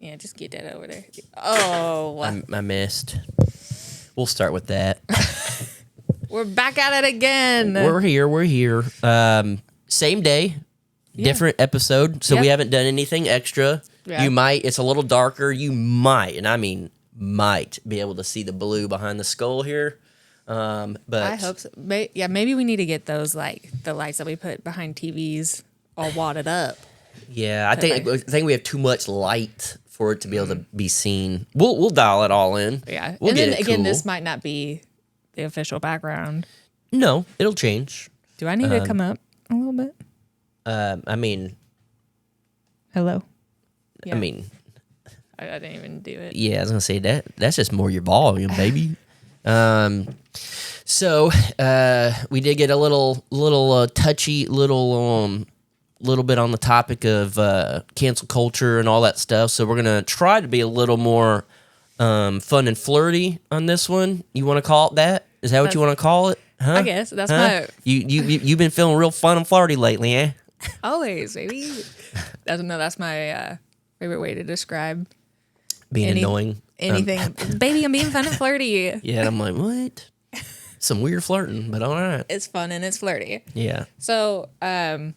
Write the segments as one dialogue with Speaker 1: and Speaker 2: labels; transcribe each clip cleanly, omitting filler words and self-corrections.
Speaker 1: Yeah, just get that over there. Oh.
Speaker 2: I missed. We'll start with that.
Speaker 1: We're back at it again.
Speaker 2: We're here. Same day, different episode. So we haven't done anything extra. Yeah. You might, it's a little darker. You might, and I mean might, be able to see the blue behind the skull here. But
Speaker 1: I hope so. Maybe we need to get those, like, the lights that we put behind TVs all wadded up.
Speaker 2: Yeah, I think we have too much light for it to be able to be seen. We'll dial it all in.
Speaker 1: Yeah.
Speaker 2: We'll
Speaker 1: and
Speaker 2: get
Speaker 1: then
Speaker 2: it
Speaker 1: again,
Speaker 2: cool.
Speaker 1: this might not be the official background.
Speaker 2: No, it'll change.
Speaker 1: Do I need to come up a little bit?
Speaker 2: I mean,
Speaker 1: hello.
Speaker 2: Yeah. I mean,
Speaker 1: I didn't even do it.
Speaker 2: Yeah, I was gonna say that's just more your volume, baby. So we did get a little touchy, little bit on the topic of cancel culture and all that stuff. So we're gonna try to be a little more fun and flirty on this one. You want to call it that? Is that what you want to call it? Huh?
Speaker 1: I guess that's my.
Speaker 2: You've been feeling real fun and flirty lately, eh?
Speaker 1: Always, baby. That's my favorite way to describe
Speaker 2: being annoying.
Speaker 1: Anything, baby. I'm being fun and flirty.
Speaker 2: Yeah, and I'm like, what? Some weird flirting, but all right.
Speaker 1: It's fun and it's flirty.
Speaker 2: Yeah.
Speaker 1: So, I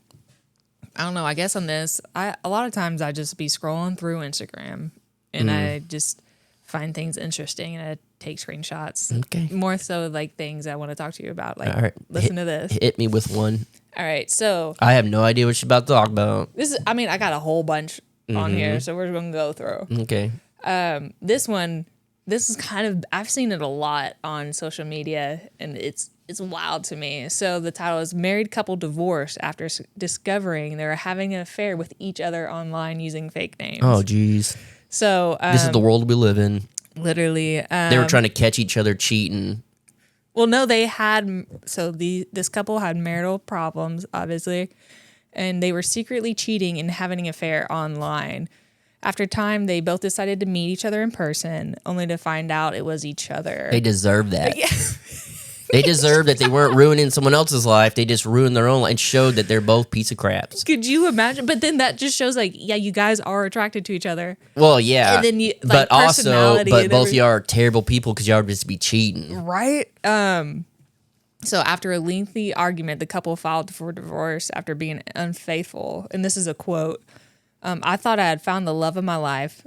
Speaker 1: don't know. I guess on this, a lot of times I just be scrolling through Instagram and I just find things interesting and I take screenshots. Okay. More so like things I want to talk to you about. Like, all right. Listen to this.
Speaker 2: Hit me with one.
Speaker 1: All right. So
Speaker 2: I have no idea what you're about to talk about.
Speaker 1: I got a whole bunch on here, so we're going to go through.
Speaker 2: Okay.
Speaker 1: This is kind of, I've seen it a lot on social media and it's wild to me. So the title is Married Couple Divorced After Discovering They're Having an Affair with Each Other Online Using Fake Names.
Speaker 2: Oh, geez.
Speaker 1: So
Speaker 2: this is the world we live in.
Speaker 1: Literally.
Speaker 2: They were trying to catch each other cheating.
Speaker 1: Well, no, they had, this couple had marital problems, obviously, and they were secretly cheating and having an affair online. After time, they both decided to meet each other in person, only to find out it was each other.
Speaker 2: They deserve that. Yeah. They deserve that they weren't ruining someone else's life. They just ruined their own life and showed that they're both piece of craps.
Speaker 1: Could you imagine? But then that just shows, like, yeah, you guys are attracted to each other.
Speaker 2: Well, yeah.
Speaker 1: And then but both
Speaker 2: of you are terrible people because y'all just be cheating.
Speaker 1: Right? So after a lengthy argument, the couple filed for divorce after being unfaithful. And this is a quote. I thought I had found the love of my life.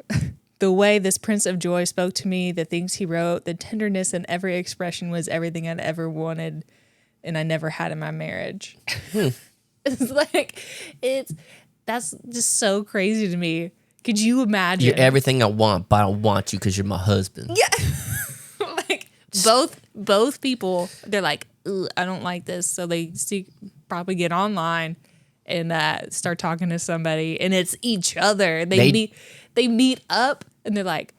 Speaker 1: The way this Prince of Joy spoke to me, the things he wrote, the tenderness in every expression was everything I'd ever wanted and I never had in my marriage. It's like, that's just so crazy to me. Could you imagine?
Speaker 2: You're everything I want, but I don't want you because you're my husband.
Speaker 1: Yeah. Like, both people, they're like, I don't like this. So they probably get online and start talking to somebody, and it's each other. They meet up, and they're like,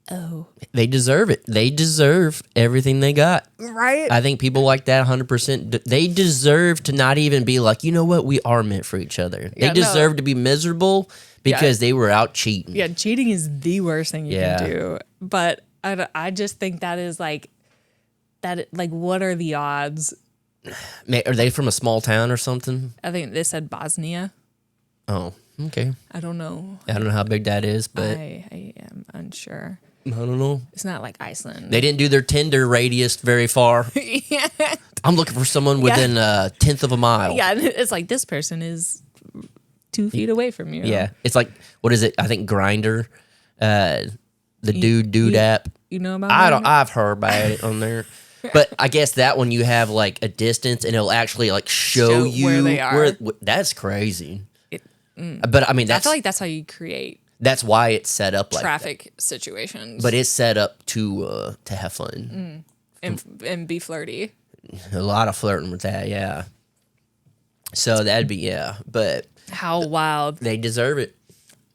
Speaker 1: oh.
Speaker 2: They deserve it. They deserve everything they got.
Speaker 1: Right?
Speaker 2: I think people like that 100%. They deserve to not even be like, you know what? We are meant for each other. They deserve to be miserable because they were out cheating.
Speaker 1: Yeah, cheating is the worst thing you can do. But I just think that is like, what are the odds?
Speaker 2: Are they from a small town or something?
Speaker 1: I think they said Bosnia.
Speaker 2: Oh, okay.
Speaker 1: I don't know.
Speaker 2: I don't know how big that is, but
Speaker 1: I am unsure.
Speaker 2: I don't know.
Speaker 1: It's not like Iceland.
Speaker 2: They didn't do their Tinder radius very far.
Speaker 1: Yeah.
Speaker 2: I'm looking for someone within a 1/10 of a mile.
Speaker 1: Yeah, it's like this person is 2 feet away from you.
Speaker 2: Yeah, it's like, what is it? I think Grindr, the dude app.
Speaker 1: You know about?
Speaker 2: I've heard about it on there. But I guess that one you have like a distance and it'll actually like show you
Speaker 1: where they are.
Speaker 2: That's crazy. But I mean,
Speaker 1: I feel like that's how you create.
Speaker 2: That's why it's set up like
Speaker 1: traffic situations.
Speaker 2: But it's set up to have fun
Speaker 1: and be flirty.
Speaker 2: A lot of flirting with that, yeah. So that'd be but
Speaker 1: how wild.
Speaker 2: They deserve it.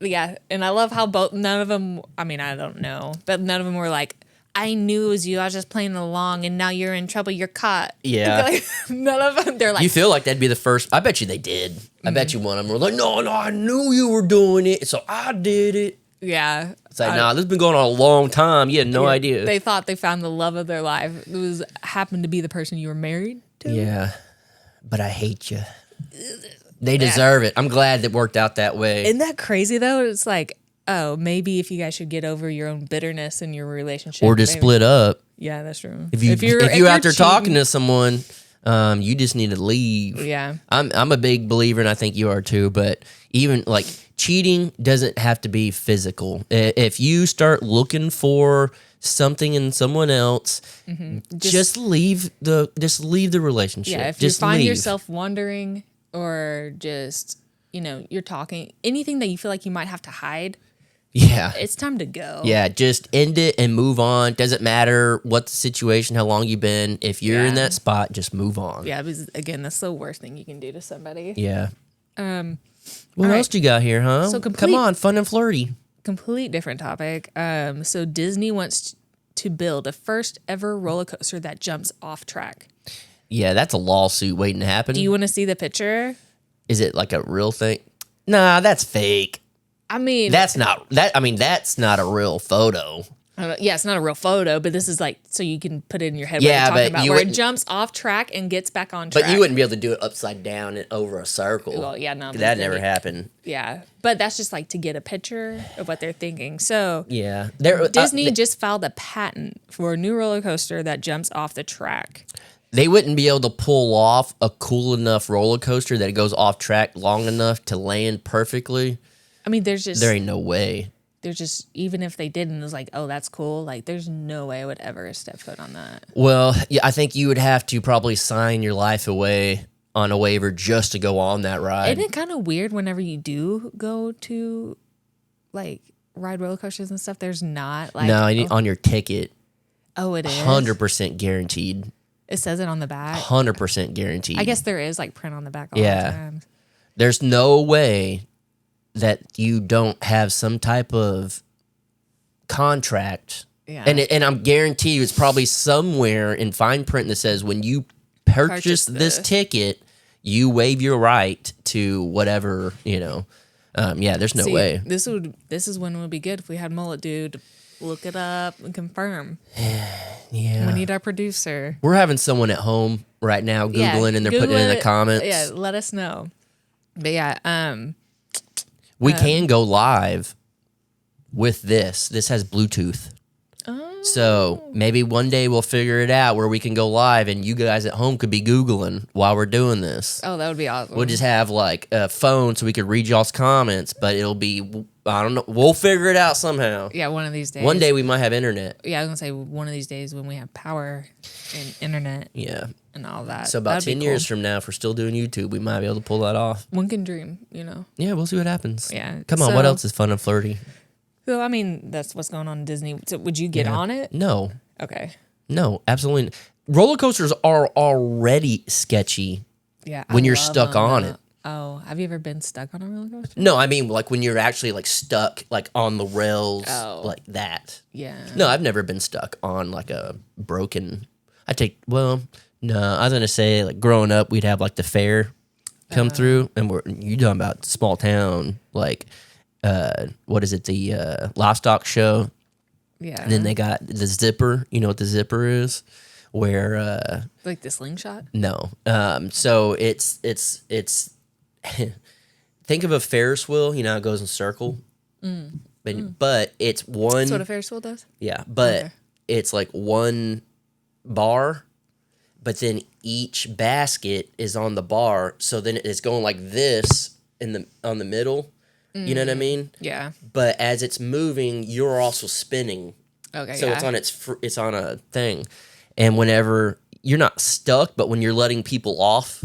Speaker 1: Yeah, and I love how none of them. I mean, I don't know, but none of them were like, I knew it was you. I was just playing along, and now you're in trouble. You're caught.
Speaker 2: Yeah.
Speaker 1: Like, none of them. They're like,
Speaker 2: you feel like that'd be the first. I bet you they did. I bet you one of them were like, no, I knew you were doing it, so I did it.
Speaker 1: Yeah.
Speaker 2: It's like, nah, this has been going on a long time. You had no idea.
Speaker 1: They thought they found the love of their life. It happened to be the person you were married to.
Speaker 2: Yeah, but I hate you. They deserve it. I'm glad it worked out that way.
Speaker 1: Isn't that crazy though? It's like, oh, maybe if you guys should get over your own bitterness in your relationship.
Speaker 2: Or just
Speaker 1: maybe.
Speaker 2: split up.
Speaker 1: Yeah, that's true.
Speaker 2: If you're out there talking to someone, you just need to leave.
Speaker 1: Yeah.
Speaker 2: I'm a big believer, and I think you are too, but even like cheating doesn't have to be physical. If you start looking for something in someone else, just leave the relationship.
Speaker 1: Yeah, if
Speaker 2: just
Speaker 1: you find
Speaker 2: leave.
Speaker 1: yourself wondering or just, you're talking, anything that you feel like you might have to hide,
Speaker 2: Yeah.
Speaker 1: it's time to go.
Speaker 2: Yeah, just end it and move on. Doesn't matter what the situation, how long you've been. If you're in that spot, just move on.
Speaker 1: Yeah, because again, that's the worst thing you can do to somebody.
Speaker 2: Yeah. What else do you got here, huh?
Speaker 1: So
Speaker 2: come on, fun and flirty.
Speaker 1: Complete different topic. So Disney wants to build a first ever roller coaster that jumps off track.
Speaker 2: Yeah, that's a lawsuit waiting to happen.
Speaker 1: Do you want to see the picture?
Speaker 2: Is it like a real thing? Nah, that's fake.
Speaker 1: I mean,
Speaker 2: that's not a real photo.
Speaker 1: Yeah, it's not a real photo, but this is like so you can put it in your head.
Speaker 2: Yeah,
Speaker 1: what you're talking
Speaker 2: but
Speaker 1: about, where it jumps off track and gets back on track.
Speaker 2: But you wouldn't be able to do it upside down and over a circle.
Speaker 1: Well, yeah, no,
Speaker 2: that never happened.
Speaker 1: Yeah, but that's just like to get a picture of what they're thinking. So
Speaker 2: yeah,
Speaker 1: Disney just filed a patent for a new roller coaster that jumps off the track.
Speaker 2: They wouldn't be able to pull off a cool enough roller coaster that it goes off track long enough to land perfectly.
Speaker 1: I mean, there
Speaker 2: ain't no way.
Speaker 1: There's just, even if they didn't, it was like, oh, that's cool. Like, there's no way I would ever step foot on that.
Speaker 2: Well, yeah, I think you would have to probably sign your life away on a waiver just to go on that ride.
Speaker 1: Isn't it kind of weird whenever you do go to, like, ride roller coasters and stuff? There's not, like...
Speaker 2: No, on your ticket.
Speaker 1: Oh, it is?
Speaker 2: 100% guaranteed.
Speaker 1: It says it on the back?
Speaker 2: 100% guaranteed.
Speaker 1: I guess there is, like, print on the back all the time.
Speaker 2: There's no way that you don't have some type of contract. Yeah. And I'm guarantee you it's probably somewhere in fine print that says when you purchase this ticket, you waive your right to whatever, yeah, there's no way.
Speaker 1: This is when it would be good if we had Mullet Dude look it up and confirm.
Speaker 2: Yeah.
Speaker 1: We need our producer.
Speaker 2: We're having someone at home right now Googling and they're putting it in the comments.
Speaker 1: Yeah, let us know. But yeah,
Speaker 2: we can go live with this. This has Bluetooth. Oh. So maybe one day we'll figure it out where we can go live and you guys at home could be Googling while we're doing this.
Speaker 1: Oh, that would be awesome.
Speaker 2: We'll just have like a phone so we could read y'all's comments, but it'll be, I don't know. We'll figure it out somehow.
Speaker 1: Yeah, one of these days.
Speaker 2: One day we might have internet.
Speaker 1: Yeah, I was going to say one of these days when we have power and internet.
Speaker 2: Yeah.
Speaker 1: And all that.
Speaker 2: So about 10 years from now, if we're still doing YouTube, we might be able to pull that off.
Speaker 1: One can dream,
Speaker 2: Yeah, we'll see what happens.
Speaker 1: Yeah.
Speaker 2: Come on, what else is fun and flirty?
Speaker 1: So, I mean, that's what's going on in Disney. So, would you get on it?
Speaker 2: No.
Speaker 1: Okay.
Speaker 2: No, absolutely not. Roller coasters are already sketchy when you're stuck on it.
Speaker 1: Oh, have you ever been stuck on a roller coaster?
Speaker 2: No, I mean, like, when you're actually, like, stuck, like, on the rails, like that.
Speaker 1: Yeah.
Speaker 2: No, I've never been stuck on, like, a broken... No, I was going to say, like, growing up, we'd have, like, the fair come through, and you're talking about small town, like... what is it? The livestock show.
Speaker 1: Yeah.
Speaker 2: And then they got the zipper. You know what the zipper is? Where
Speaker 1: like the slingshot?
Speaker 2: No. So it's think of a Ferris wheel. You know how it goes in a circle. But it's one.
Speaker 1: That's what a Ferris wheel does.
Speaker 2: Yeah, but it's like one bar. But then each basket is on the bar. So then it's going like this on the middle. You know what I mean?
Speaker 1: Yeah.
Speaker 2: But as it's moving, you're also spinning.
Speaker 1: Okay.
Speaker 2: So it's on a thing, and whenever you're not stuck, but when you're letting people off,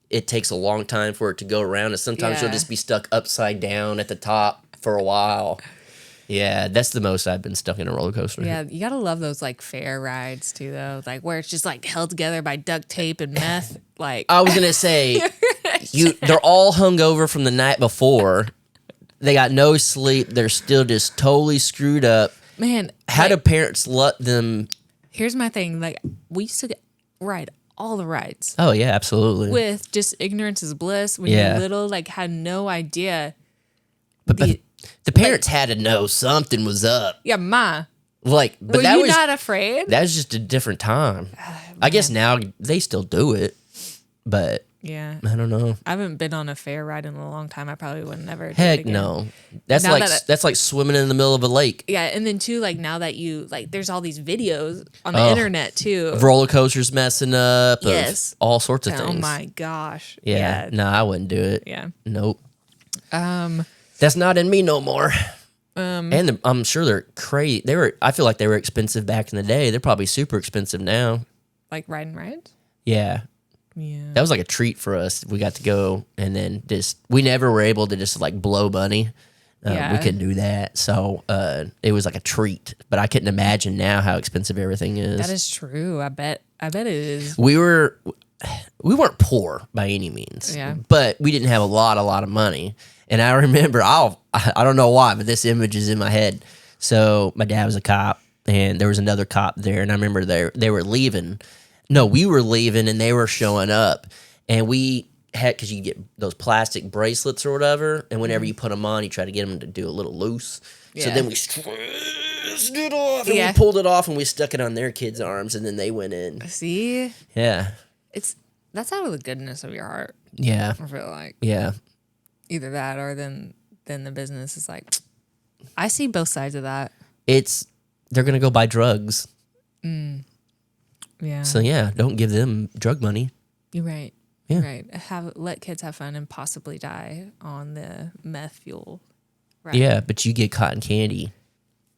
Speaker 2: it takes a long time for it to go around, and sometimes you'll just be stuck upside down at the top for a while. Yeah, that's the most I've been stuck in a roller coaster.
Speaker 1: Yeah, you gotta love those like fair rides too, though. Like where it's just like held together by duct tape and meth. Like
Speaker 2: I was gonna say, they're all hungover from the night before. They got no sleep. They're still just totally screwed up.
Speaker 1: Man,
Speaker 2: how do parents let them?
Speaker 1: Here's my thing. Like we used to ride all the rides.
Speaker 2: Oh yeah, absolutely.
Speaker 1: With just ignorance is bliss. When you're little, like had no idea.
Speaker 2: But the parents had to know something was up.
Speaker 1: Yeah,
Speaker 2: But
Speaker 1: were you not afraid?
Speaker 2: That was just a different time. I guess now they still do it, but
Speaker 1: Yeah.
Speaker 2: I don't know.
Speaker 1: I haven't been on a fair ride in a long time. I probably would never do it
Speaker 2: Heck
Speaker 1: again.
Speaker 2: no. That's
Speaker 1: Now
Speaker 2: like
Speaker 1: that
Speaker 2: that's like swimming in the middle of a lake.
Speaker 1: Yeah, and then too, like now that you like, there's all these videos on the internet too.
Speaker 2: Of roller coasters messing up.
Speaker 1: Yes.
Speaker 2: Of all sorts of
Speaker 1: Oh
Speaker 2: things.
Speaker 1: my gosh.
Speaker 2: Yeah. No, I wouldn't do it.
Speaker 1: Yeah.
Speaker 2: Nope. That's not in me no more. And I'm sure they're crazy. I feel like they were expensive back in the day. They're probably super expensive now.
Speaker 1: Like riding rides.
Speaker 2: Yeah.
Speaker 1: Yeah.
Speaker 2: That was like a treat for us. We got to go, and then we never were able to just like blow money. We couldn't do that. So it was like a treat. But I couldn't imagine now how expensive everything is.
Speaker 1: That is true. I bet it is.
Speaker 2: We weren't poor by any means.
Speaker 1: Yeah.
Speaker 2: But we didn't have a lot of money. And I remember, I don't know why, but this image is in my head. So my dad was a cop, and there was another cop there, and I remember they were leaving. No, we were leaving, and they were showing up, and we had, because you get those plastic bracelets or whatever, and whenever you put them on, you try to get them to do a little loose. So
Speaker 1: Yeah.
Speaker 2: then we stretched it off, and we pulled it off, and we stuck it on their kids' arms, and then they went in.
Speaker 1: See,
Speaker 2: Yeah.
Speaker 1: that's out of the goodness of your heart.
Speaker 2: Yeah.
Speaker 1: I feel like
Speaker 2: Yeah.
Speaker 1: either that or then the business is like, I see both sides of that.
Speaker 2: They're going to go buy drugs.
Speaker 1: Yeah.
Speaker 2: So yeah, don't give them drug money.
Speaker 1: You're right.
Speaker 2: Yeah.
Speaker 1: Right. Let kids have fun and possibly die on the meth fuel. Right.
Speaker 2: Yeah, but you get cotton candy.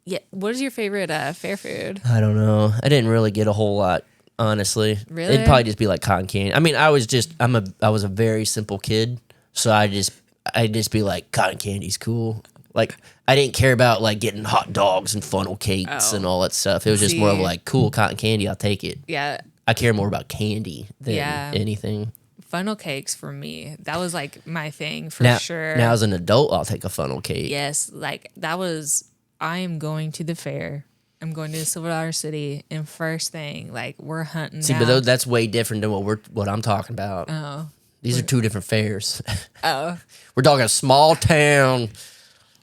Speaker 1: Yeah. What is your favorite fair food?
Speaker 2: I don't know. I didn't really get a whole lot, honestly.
Speaker 1: Really?
Speaker 2: It'd probably just be like cotton candy. I mean, I was a very simple kid, so I'd just be like, cotton candy's cool. Like, I didn't care about like getting hot dogs and funnel cakes and all that stuff. It was just more of like, cool, cotton candy, I'll take it.
Speaker 1: Yeah.
Speaker 2: I care more about candy than anything.
Speaker 1: Funnel cakes for me. That was like my thing for sure.
Speaker 2: Now as an adult, I'll take a funnel cake.
Speaker 1: Yes. Like that was, I am going to the fair. I'm going to Silver Dollar City, and first thing, like we're hunting.
Speaker 2: See,
Speaker 1: down.
Speaker 2: but that's way different than what I'm talking about.
Speaker 1: Oh.
Speaker 2: These are two different fairs.
Speaker 1: Oh.
Speaker 2: We're talking a small town.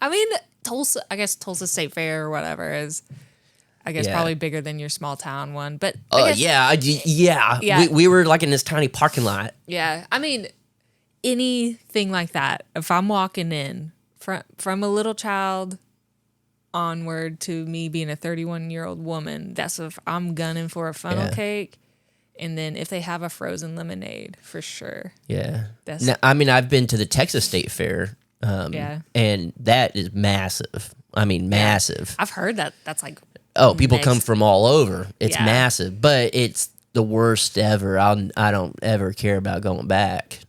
Speaker 1: I mean, Tulsa, I guess Tulsa State Fair or whatever is, I guess, probably bigger than your small town one. But
Speaker 2: Yeah. We were like in this tiny parking lot.
Speaker 1: Yeah. I mean, anything like that, if I'm walking in from a little child onward to me being a 31-year-old woman, that's if I'm gunning for a funnel cake. And then if they have a frozen lemonade, for sure.
Speaker 2: Yeah. Now, I mean, I've been to the Texas State Fair. And that is massive. I mean, massive.
Speaker 1: I've heard that that's like...
Speaker 2: Oh, people come from all over. It's massive, but it's the worst ever. I don't ever care about going back.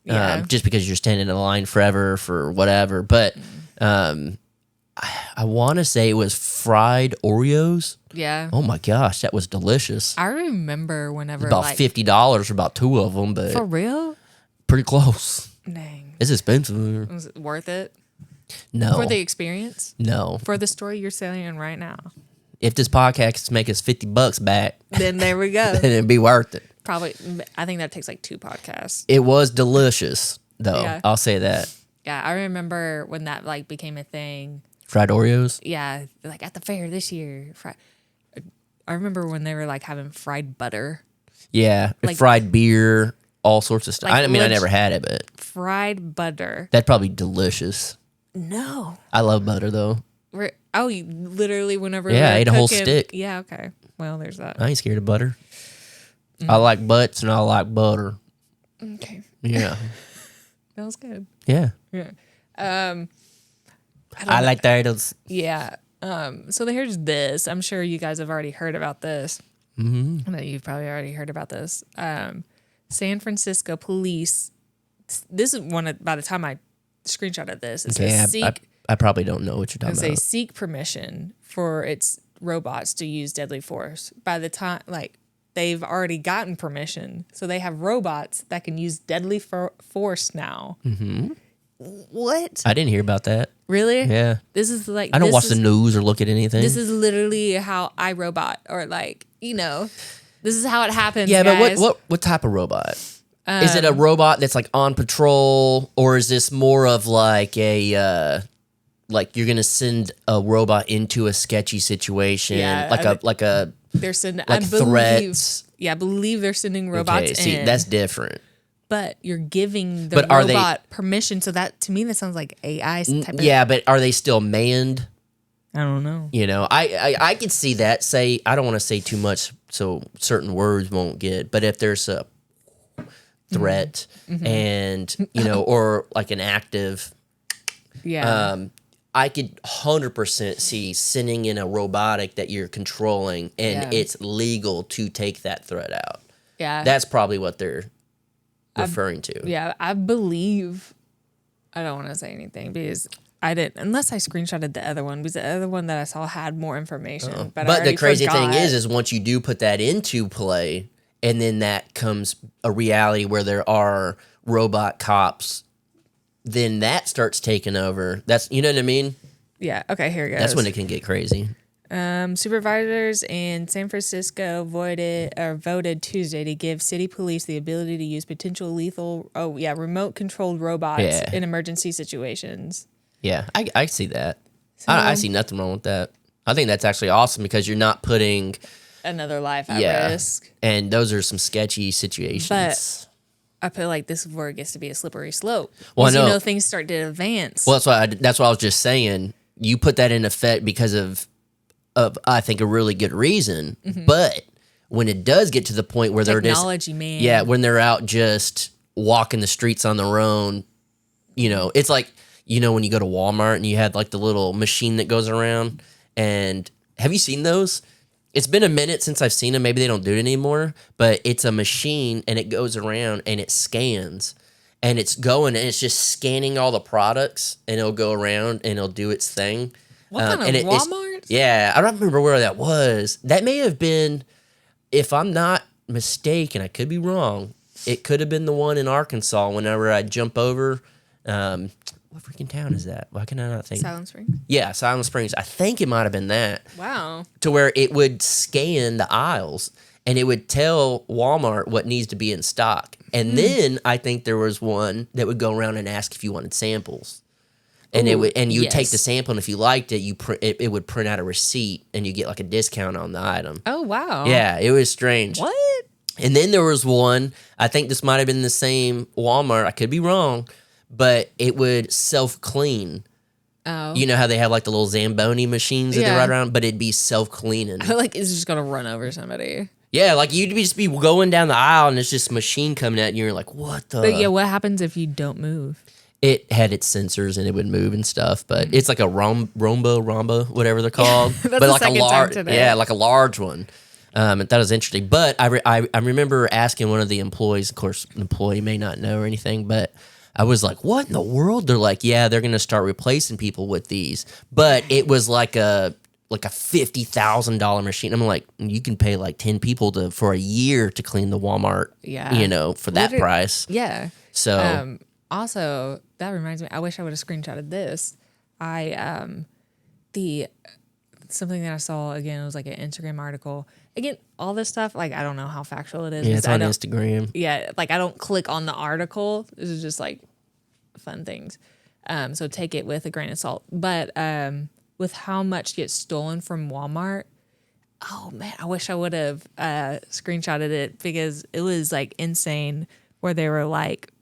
Speaker 2: Just because you're standing in a line forever for whatever. But I want to say it was fried Oreos.
Speaker 1: Yeah.
Speaker 2: Oh my gosh, that was delicious.
Speaker 1: I remember whenever
Speaker 2: About $50 for about two of them, but
Speaker 1: for real?
Speaker 2: pretty close.
Speaker 1: Dang.
Speaker 2: It's expensive.
Speaker 1: Was it worth it?
Speaker 2: No.
Speaker 1: For the experience?
Speaker 2: No.
Speaker 1: For the story you're saying right now?
Speaker 2: If this podcast make us $50 back,
Speaker 1: Then there we go.
Speaker 2: then it'd be worth it.
Speaker 1: Probably, I think that takes like 2 podcasts.
Speaker 2: It was delicious, though.
Speaker 1: Yeah.
Speaker 2: I'll say that.
Speaker 1: Yeah, I remember when that like became a thing.
Speaker 2: Fried Oreos?
Speaker 1: Yeah, like at the fair this year. I remember when they were like having fried butter.
Speaker 2: Yeah.
Speaker 1: Like-
Speaker 2: fried beer, all sorts of stuff.
Speaker 1: Like
Speaker 2: I mean, I never had it, but
Speaker 1: Fried butter.
Speaker 2: that'd probably be delicious.
Speaker 1: No.
Speaker 2: I love butter, though.
Speaker 1: You literally whenever
Speaker 2: Yeah,
Speaker 1: we
Speaker 2: I
Speaker 1: were
Speaker 2: ate a whole
Speaker 1: cooking-
Speaker 2: stick.
Speaker 1: Yeah, okay. Well, there's that.
Speaker 2: I ain't scared of butter. I like butts and I like butter.
Speaker 1: Okay.
Speaker 2: Yeah.
Speaker 1: That was good.
Speaker 2: Yeah.
Speaker 1: Yeah.
Speaker 2: I like turtles.
Speaker 1: Yeah. So here's this. I'm sure you guys have already heard about this. Mm-hmm. I know you've probably already heard about this. San Francisco police. This is by the time I screenshotted this, it says
Speaker 2: I probably don't know what you're talking
Speaker 1: they
Speaker 2: about.
Speaker 1: seek permission for its robots to use deadly force. By the time, like, they've already gotten permission, so they have robots that can use deadly force now. Mm-hmm. What?
Speaker 2: I didn't hear about that.
Speaker 1: Really?
Speaker 2: Yeah.
Speaker 1: This is like
Speaker 2: I don't watch the news or look at anything.
Speaker 1: This is literally how iRobot, or like, this is how it happens.
Speaker 2: Yeah,
Speaker 1: guys.
Speaker 2: but what type of robot? Is it a robot that's like on patrol, or is this more of like a like you're gonna send a robot into a sketchy situation,
Speaker 1: they're sending
Speaker 2: like threats?
Speaker 1: Yeah, I believe they're sending robots
Speaker 2: Okay, see,
Speaker 1: in.
Speaker 2: that's different.
Speaker 1: but you're giving the
Speaker 2: But are they-
Speaker 1: robot permission. So that, to me, that sounds like AI type of.
Speaker 2: Yeah, but are they still manned?
Speaker 1: I don't know.
Speaker 2: You know, I could see that. Say, I don't want to say too much so certain words won't get, but if there's a threat and, you know, or like an active,
Speaker 1: Yeah.
Speaker 2: I could 100% see sending in a robotic that you're controlling and
Speaker 1: Yeah.
Speaker 2: it's legal to take that threat out.
Speaker 1: Yeah.
Speaker 2: That's probably what they're referring to.
Speaker 1: Yeah, I believe. I don't want to say anything because I didn't, unless I screenshotted the other one, because the other one that I saw had more information. But I
Speaker 2: But the
Speaker 1: already
Speaker 2: crazy thing
Speaker 1: forgot.
Speaker 2: is once you do put that into play, and then that comes a reality where there are robot cops, then that starts taking over. That's, you know what I mean?
Speaker 1: Yeah. Okay. Here it goes.
Speaker 2: That's when it can get crazy.
Speaker 1: Supervisors in San Francisco voted Tuesday to give city police the ability to use potential lethal, remote controlled robots
Speaker 2: Yeah.
Speaker 1: in emergency situations.
Speaker 2: Yeah, I see that. I see nothing wrong with that. I think that's actually awesome because you're not putting
Speaker 1: Another life at risk.
Speaker 2: And those are some sketchy situations.
Speaker 1: But I feel like this is where it gets to be a slippery slope.
Speaker 2: Well, I
Speaker 1: Because,
Speaker 2: know.
Speaker 1: things start to advance.
Speaker 2: Well, that's what I was just saying. You put that in effect because of I think a really good reason. But when it does get to the point where they're just
Speaker 1: Technology, man.
Speaker 2: when they're out just walking the streets on their own, it's like when you go to Walmart and you had like the little machine that goes around. And have you seen those? It's been a minute since I've seen them. Maybe they don't do it anymore. But it's a machine and it goes around and it scans. And it's going and it's just scanning all the products and it'll go around and it'll do its thing.
Speaker 1: What kind of Walmart?
Speaker 2: Yeah, I don't remember where that was. That may have been, if I'm not mistaken, I could be wrong. It could have been the one in Arkansas whenever I jump over. What freaking town is that? Why can I not think?
Speaker 1: Silent Springs.
Speaker 2: Yeah, Silent Springs. I think it might have been that.
Speaker 1: Wow.
Speaker 2: To where it would scan the aisles and it would tell Walmart what needs to be in stock. And then I think there was one that would go around and ask if you wanted samples. And you would take the sample, and if you liked it, it would print out a receipt, and you get like a discount on the item.
Speaker 1: Oh, wow.
Speaker 2: Yeah, it was strange.
Speaker 1: What?
Speaker 2: And then there was one, I think this might have been the same Walmart, I could be wrong, but it would self-clean.
Speaker 1: Oh.
Speaker 2: You know how they have like the little Zamboni machines that they ride around, but it'd be self-cleaning.
Speaker 1: I feel like it's just going to run over somebody.
Speaker 2: Yeah, like you'd just be going down the aisle, and it's just a machine coming at you, and you're like, what the?
Speaker 1: But yeah, what happens if you don't move?
Speaker 2: It had its sensors and it would move and stuff, but it's like a Romba, whatever they're called.
Speaker 1: That's
Speaker 2: but
Speaker 1: the
Speaker 2: like
Speaker 1: second time today.
Speaker 2: Yeah, like a large one. And that was interesting. But I remember asking one of the employees. Of course, the employee may not know or anything, but I was like, "What in the world?" They're like, "Yeah, they're going to start replacing people with these." But it was like a $50,000 machine. I'm like, you can pay like 10 people for a year to clean the Walmart.
Speaker 1: Yeah.
Speaker 2: For that price.
Speaker 1: Yeah.
Speaker 2: So.
Speaker 1: Also, that reminds me, I wish I would have screenshotted this. Something that I saw, again, it was like an Instagram article. Again, all this stuff, like, I don't know how factual it is.
Speaker 2: Yeah, it's on
Speaker 1: I
Speaker 2: Instagram.
Speaker 1: Yeah, like, I don't click on the article. This is just, like, fun things. So take it with a grain of salt. But with how much gets stolen from Walmart, oh, man, I wish I would have screenshotted it because it was, like, insane where they were, like,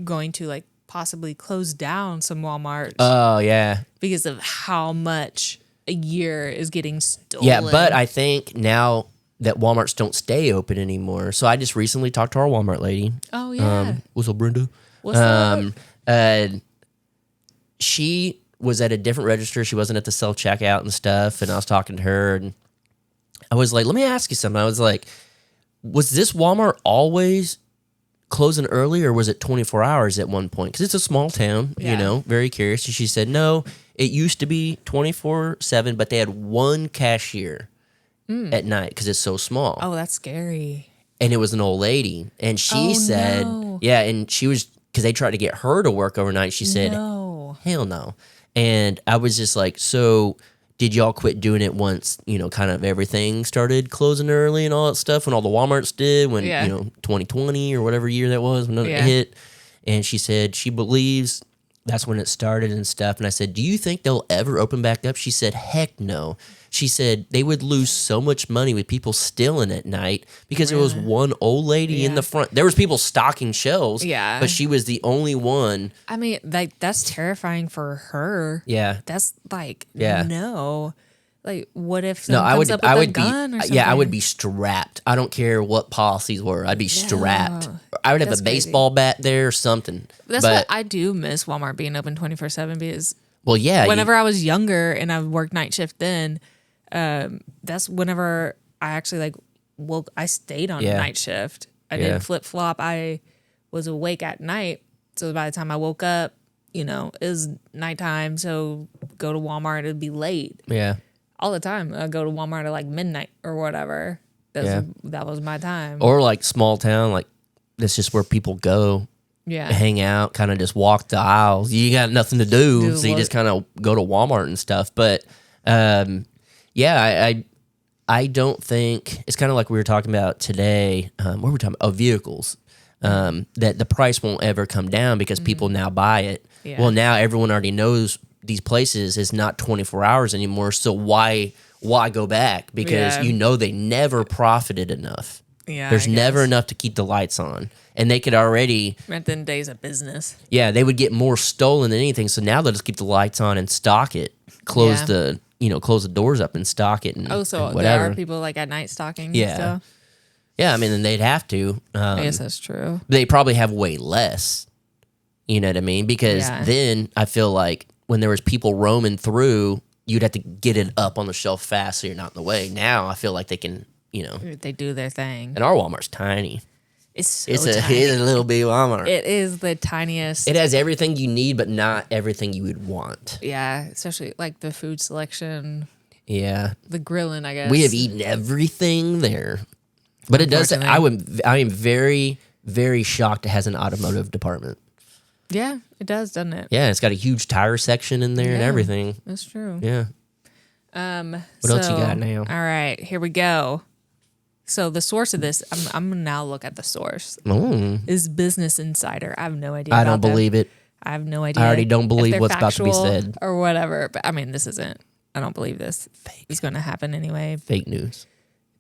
Speaker 1: going to like possibly close down some Walmarts.
Speaker 2: Oh yeah,
Speaker 1: because of how much a year is getting stolen.
Speaker 2: Yeah, but I think now that Walmarts don't stay open anymore. So I just recently talked to our Walmart lady.
Speaker 1: Oh yeah.
Speaker 2: What's up, Brenda?
Speaker 1: What's up?
Speaker 2: She was at a different register. She wasn't at the self checkout and stuff. And I was talking to her, and I was like, "Let me ask you something." I was like, "Was this Walmart always closing early, or was it 24 hours at one point? Because it's a small town, very curious." And she said, no, it used to be 24/7, but they had one cashier at night because it's so small.
Speaker 1: Oh, that's scary.
Speaker 2: And it was an old lady. And she said,
Speaker 1: no.
Speaker 2: yeah, and she was, because they tried to get her to work overnight. She said,
Speaker 1: No.
Speaker 2: hell no. And I was just like, so did y'all quit doing it once, kind of everything started closing early and all that stuff when all the Walmarts did, when, 2020 or whatever year that was, when it hit? And she said she believes that's when it started and stuff. And I said, do you think they'll ever open back up? She said, heck no. She said they would lose so much money with people stealing at night because there was one old lady in the front. There was people stocking shelves, but she was the only one.
Speaker 1: I mean, like, that's terrifying for her.
Speaker 2: Yeah.
Speaker 1: That's like, no. Like, what if someone
Speaker 2: I
Speaker 1: comes
Speaker 2: would,
Speaker 1: up with
Speaker 2: I
Speaker 1: a
Speaker 2: would
Speaker 1: gun
Speaker 2: be,
Speaker 1: or something?
Speaker 2: I would be strapped. I don't care what policies were. I'd be strapped. I would have a baseball bat there or something.
Speaker 1: That's what I do miss Walmart being open 24/7 because whenever I was younger and I worked night shift then, that's whenever I actually I stayed on night shift. I didn't flip flop. I was awake at night. So by the time I woke up, it was nighttime. So go to Walmart, it'd be late.
Speaker 2: Yeah.
Speaker 1: All the time. I'd go to Walmart at like midnight or whatever. That was my time.
Speaker 2: Or like small town, like that's just where people go.
Speaker 1: Yeah.
Speaker 2: Hang out, kind of just walk the aisles. You got nothing to do, so you just kind of go to Walmart and stuff. But I don't think it's kind of like we were talking about today. What were we talking about? Oh, vehicles. That the price won't ever come down because people now buy it. Yeah. Well, now everyone already knows these places is not 24 hours anymore. So why go back? Because they never profited enough. Yeah, there's never enough to keep the lights on. And they could already...
Speaker 1: At the days of business.
Speaker 2: Yeah, they would get more stolen than anything. So now they'll just keep the lights on and stock it. Close the doors up and stock it and
Speaker 1: so
Speaker 2: and whatever.
Speaker 1: There are people like at night stocking
Speaker 2: yeah.
Speaker 1: and stuff?
Speaker 2: Yeah, I mean, then they'd have to.
Speaker 1: I guess that's true.
Speaker 2: They probably have way less. You know what I mean? Because then I feel like when there was people roaming through, you'd have to get it up on the shelf fast so you're not in the way. Now I feel like they can...
Speaker 1: They do their thing.
Speaker 2: And our Walmart's tiny.
Speaker 1: It's
Speaker 2: a little bit Walmart.
Speaker 1: It is the tiniest.
Speaker 2: It has everything you need, but not everything you would want.
Speaker 1: Yeah, especially like the food selection.
Speaker 2: Yeah.
Speaker 1: The grilling, I guess.
Speaker 2: We have eaten everything there. But it does. I am very, very shocked it has an automotive department.
Speaker 1: Yeah, it does, doesn't it?
Speaker 2: Yeah, it's got a huge tire section in there and everything.
Speaker 1: That's true.
Speaker 2: Yeah. What else you got now?
Speaker 1: All right, here we go. So the source of this, I'm gonna now look at the source. Is Business Insider. I have no idea.
Speaker 2: I don't believe it.
Speaker 1: I have no idea.
Speaker 2: I already don't believe what's about to be said.
Speaker 1: Or whatever. But I mean, this isn't. I don't believe this. It's going to happen anyway.
Speaker 2: Fake news.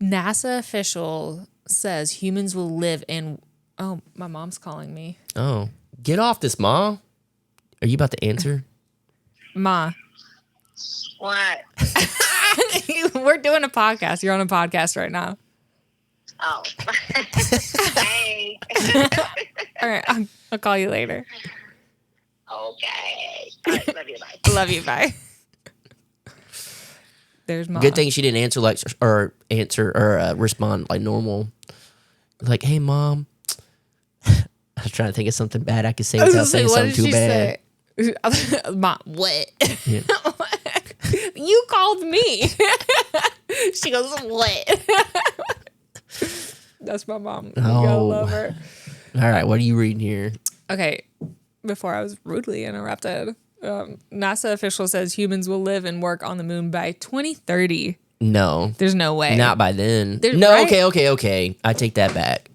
Speaker 1: NASA official says humans will live in... Oh, my mom's calling me.
Speaker 2: Oh. Get off this, Ma. Are you about to answer?
Speaker 1: Ma.
Speaker 3: What?
Speaker 1: We're doing a podcast. You're on a podcast right now.
Speaker 3: Oh. Hey.
Speaker 1: All right. I'll call you later.
Speaker 3: Okay. All right, love you. Bye.
Speaker 1: Love you. Bye. There's Mom.
Speaker 2: Good thing she didn't answer respond like normal. Like, hey, Mom. I was trying to think of something bad I could say without saying something too bad.
Speaker 1: Mom, what? Yeah. You called me. She goes, what? That's my mom. You gotta love her.
Speaker 2: All right, what are you reading here?
Speaker 1: Okay, before I was rudely interrupted, NASA official says humans will live and work on the moon by 2030.
Speaker 2: No.
Speaker 1: There's no way.
Speaker 2: Not by then.
Speaker 1: Right?
Speaker 2: Okay. I take that back.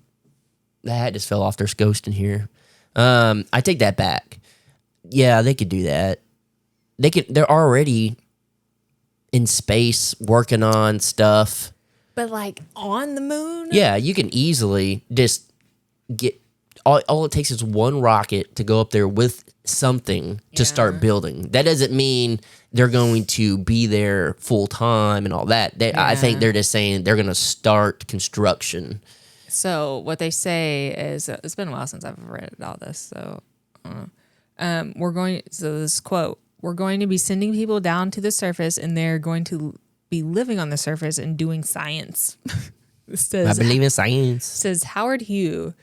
Speaker 2: The hat just fell off. There's ghost in here. I take that back. Yeah, they could do that. They're already in space working on stuff.
Speaker 1: But like on the moon?
Speaker 2: Yeah, you can easily just get... All it takes is one rocket to go up there with something to start building. That doesn't mean they're going to be there full time and all that. I think they're just saying they're going to start construction.
Speaker 1: So what they say is, it's been a while since I've read all this. So, this quote, we're going to be sending people down to the surface and they're going to be living on the surface and doing science.
Speaker 2: I believe in science.
Speaker 1: Says Howard Hugh.